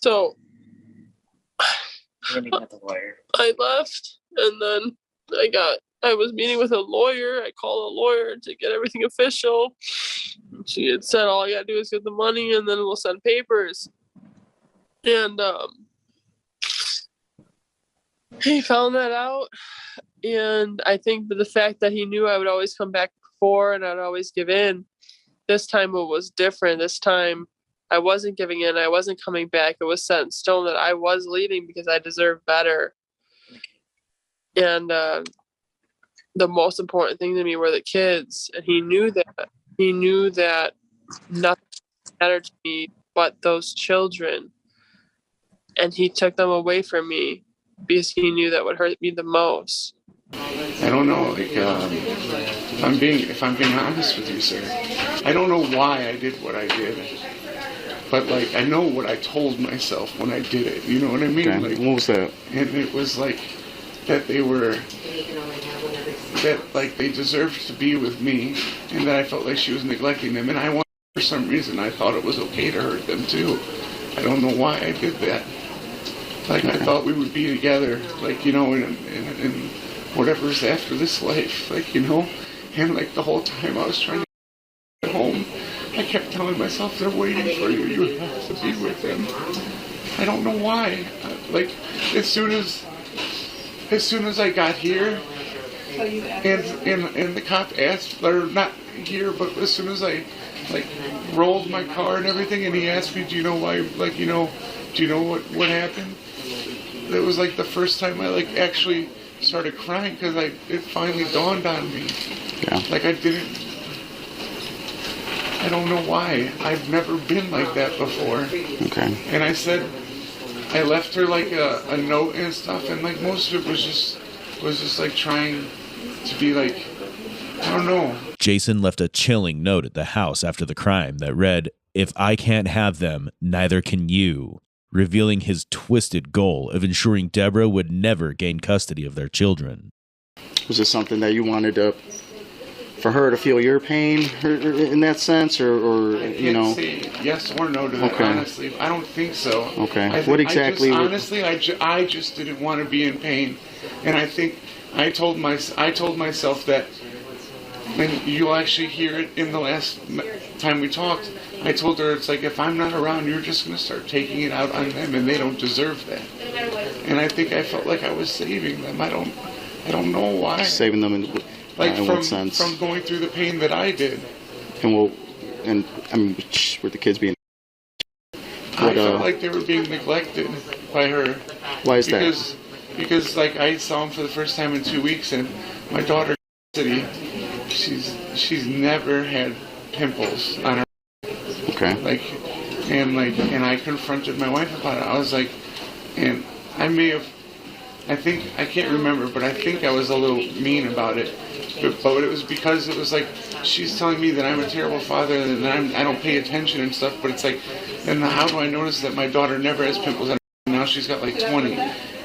So And then you got the lawyer. I left, and then I was meeting with a lawyer. I called a lawyer to get everything official. She had said all I gotta do is get the money, and then we'll send papers. And he found that out, and I think that the fact that he knew I would always come back before and I'd always give in, this time it was different. This time I wasn't giving in. I wasn't coming back. It was set in stone that I was leaving because I deserved better. And the most important thing to me were the kids. And he knew that. He knew that nothing mattered to me but those children. And he took them away from me because he knew that would hurt me the most. I don't know, like, if I'm being honest with you, sir, I don't know why I did what I did, but, like, I know what I told myself when I did it, you know what I mean? Okay. Like, what was that? And it was, like, that they deserved to be with me, and that I felt like she was neglecting them, and I wanted, for some reason, I thought it was okay to hurt them, too. I don't know why I did that. Like, I thought we would be together, like, you know, in whatever's after this life, like, you know, and, like, the whole time I was trying to get home, I kept telling myself, they're waiting for you, you have to be with them. I don't know why. Like, as soon as I got here, and the cop asked, or not here, but as soon as I, like, rolled my car and everything, and he asked me, do you know why, like, you know, do you know what happened? It was, like, the first time I, like, actually started crying, because it finally dawned on me. Yeah. Like, I don't know why. I've never been like that before. Okay. And I said, I left her, like, a note and stuff, and, like, most of it was just like, trying to be, like, I don't know. Jason left a chilling note at the house after the crime that read, "If I can't have them, neither can you," revealing his twisted goal of ensuring Deborah would never gain custody of their children. Was this something that you wanted for her to feel your pain in that sense, or you know? I can't say yes or no to that, okay. Honestly. I don't think so. Okay. What exactly? I just didn't want to be in pain, and I think I told myself that, and you'll actually hear it in the last time we talked, I told her, it's like, if I'm not around, you're just going to start taking it out on them, and they don't deserve that. And I think I felt like I was saving them. I don't know why. Saving them in what sense? From going through the pain that I did. And I mean, were the kids being? I felt like they were being neglected by her. Why is that? Because like, I saw them for the first time in 2 weeks, and my daughter, she's never had pimples on her. Okay. And I confronted my wife about it. I was like, and I can't remember, but I think I was a little mean about it. But it was because it was like, she's telling me that I'm a terrible father and that I don't pay attention and stuff, but it's like, and how do I notice that my daughter never has pimples on her? Now she's got like 20.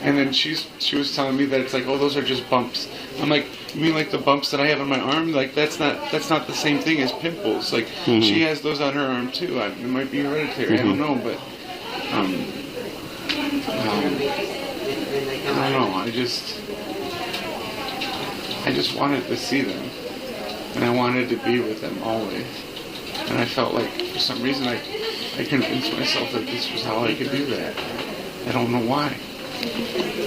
And then she was telling me that it's like, oh, those are just bumps. I'm like, you mean like the bumps that I have on my arm? Like, that's not the same thing as pimples. Like, she has those on her arm too. It might be hereditary. I don't know, but I don't know. I just wanted to see them, and I wanted to be with them always. And I felt like, for some reason, I convinced myself that this was how I could do that. I don't know why.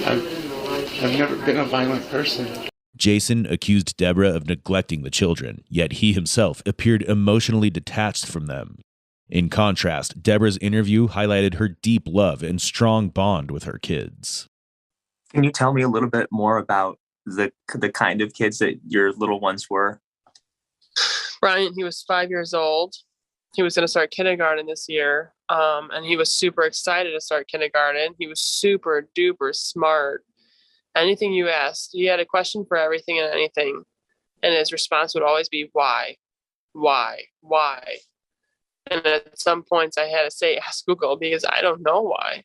I've never been a violent person. Jason accused Deborah of neglecting the children, yet he himself appeared emotionally detached from them. In contrast, Deborah's interview highlighted her deep love and strong bond with her kids. Can you tell me a little bit more about the kind of kids that your little ones were? Brian, he was 5 years old. He was going to start kindergarten this year, and he was super excited to start kindergarten. He was super duper smart. Anything you asked, he had a question for everything and anything, and his response would always be, why? And at some points I had to say, ask Google, because I don't know why,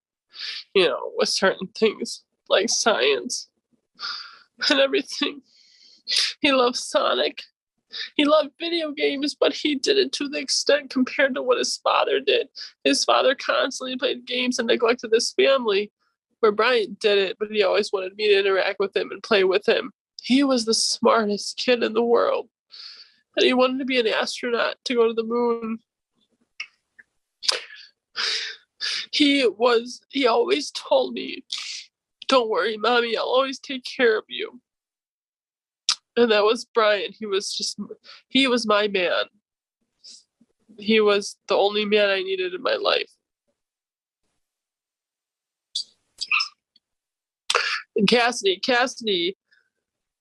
with certain things like science and everything. He loves Sonic. He loved video games, but he did it to the extent compared to what his father did. His father constantly played games and neglected his family, where Bryant did it, but he always wanted me to interact with him and play with him. He was the smartest kid in the world, and he wanted to be an astronaut to go to the moon. He always told me, "Don't worry, Mommy, I'll always take care of you." And that was Brian. He was my man. He was the only man I needed in my life. And Cassidy,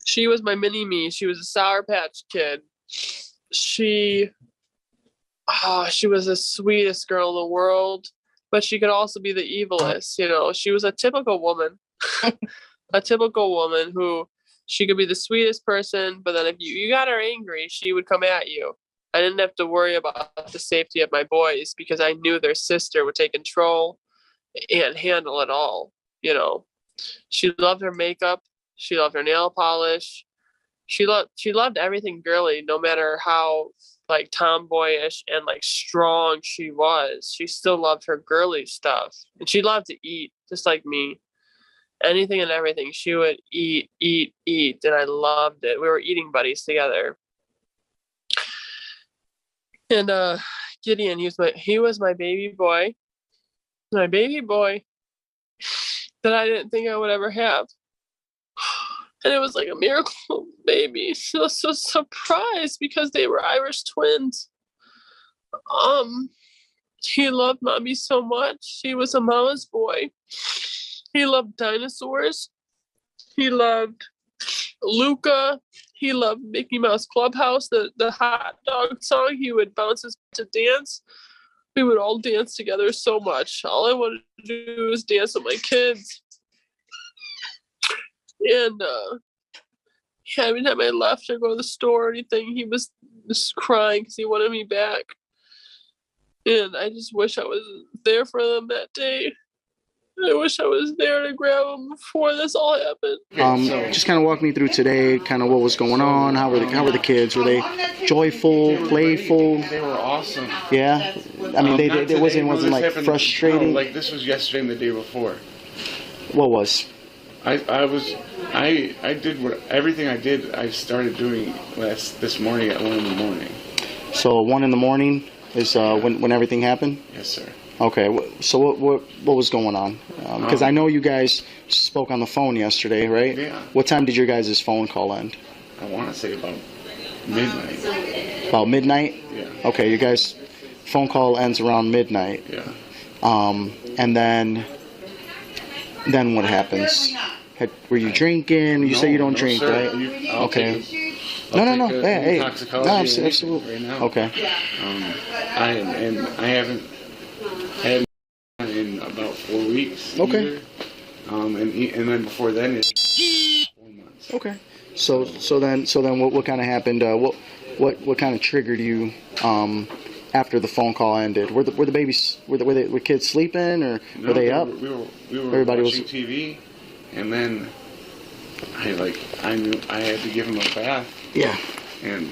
she was my mini-me. She was a Sour Patch Kid. She was the sweetest girl in the world, but she could also be the evilest. You know, she was a typical woman. A typical woman who, she could be the sweetest person, but then if you got her angry, she would come at you. I didn't have to worry about the safety of my boys because I knew their sister would take control and handle it all. You know, she loved her makeup. She loved her nail polish. She loved everything girly, no matter how like tomboyish and like strong she was. She still loved her girly stuff, and she loved to eat just like me. Anything and everything, she would eat, and I loved it. We were eating buddies together. And Gideon, he was my baby boy that I didn't think I would ever have. And it was like a miracle baby. I was so surprised because they were Irish twins. He loved Mommy so much. He was a mama's boy. He loved dinosaurs. He loved Luca. He loved Mickey Mouse Clubhouse, the hot dog song. He would bounce us to dance. We would all dance together so much. All I wanted to do was dance with my kids. And every time I left or go to the store or anything, he was just crying because he wanted me back. And I just wish I was there for them that day. I wish I was there to grab them before this all happened. Just kind of walk me through today, kind of what was going on. How were the kids? Were they joyful, playful? They were awesome. Yeah, I mean, it wasn't like happened, frustrating. No, like this was yesterday and the day before. What was? I did everything I did. I started doing this morning at 1 a.m. So 1 a.m. is when everything happened. Yes, sir. Okay, so what was going on? Because I know you guys spoke on the phone yesterday, right? Yeah. What time did your guys' phone call end? I want to say about midnight. About midnight? Yeah. Okay, you guys' phone call ends around midnight. Yeah. And then what happens? Were you drinking? You say you don't drink, sir. right? Okay. No. Hey, toxicology absolutely. right now. Okay. I haven't had in about 4 weeks. Okay. Either. And then before then it's 4 months. Okay. So then what kind of happened? What kind of triggered you after the phone call ended? Were the babies were kids sleeping or No, were they up? We were Everybody watching was TV, and then I knew I had to give him a bath. Yeah. And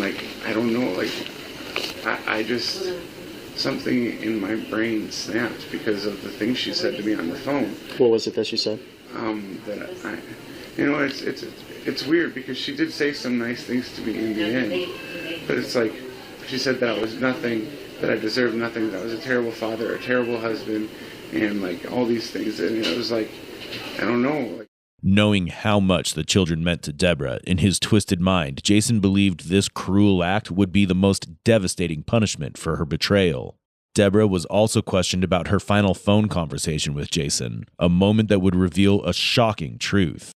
like I don't know, like I just, something in my brain snapped because of the things she said to me on the phone. What was it that she said? That it's weird because she did say some nice things to me in the end, but it's like she said that I was nothing, that I deserved nothing, that I was a terrible father, a terrible husband, and like all these things, and it was like, I don't know. Knowing how much the children meant to Deborah, in his twisted mind, Jason believed this cruel act would be the most devastating punishment for her betrayal. Deborah was also questioned about her final phone conversation with Jason, a moment that would reveal a shocking truth.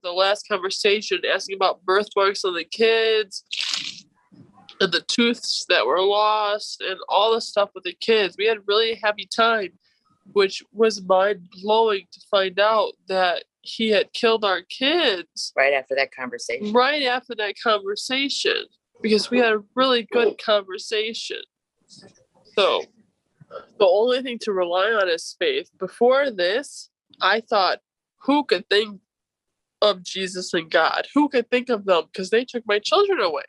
The last conversation asking about birthmarks on the kids and the tooths that were lost and all the stuff with the kids. We had a really happy time, which was mind-blowing to find out that he had killed our kids. Right after that conversation. Right after that conversation. Because we had a really good conversation. So the only thing to rely on is faith. Before this, I thought, who could think of Jesus and God. Who could think of them? Because they took my children away.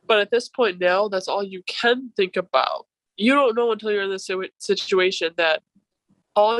But at this point now, that's all you can think about. You don't know until you're in this situation that all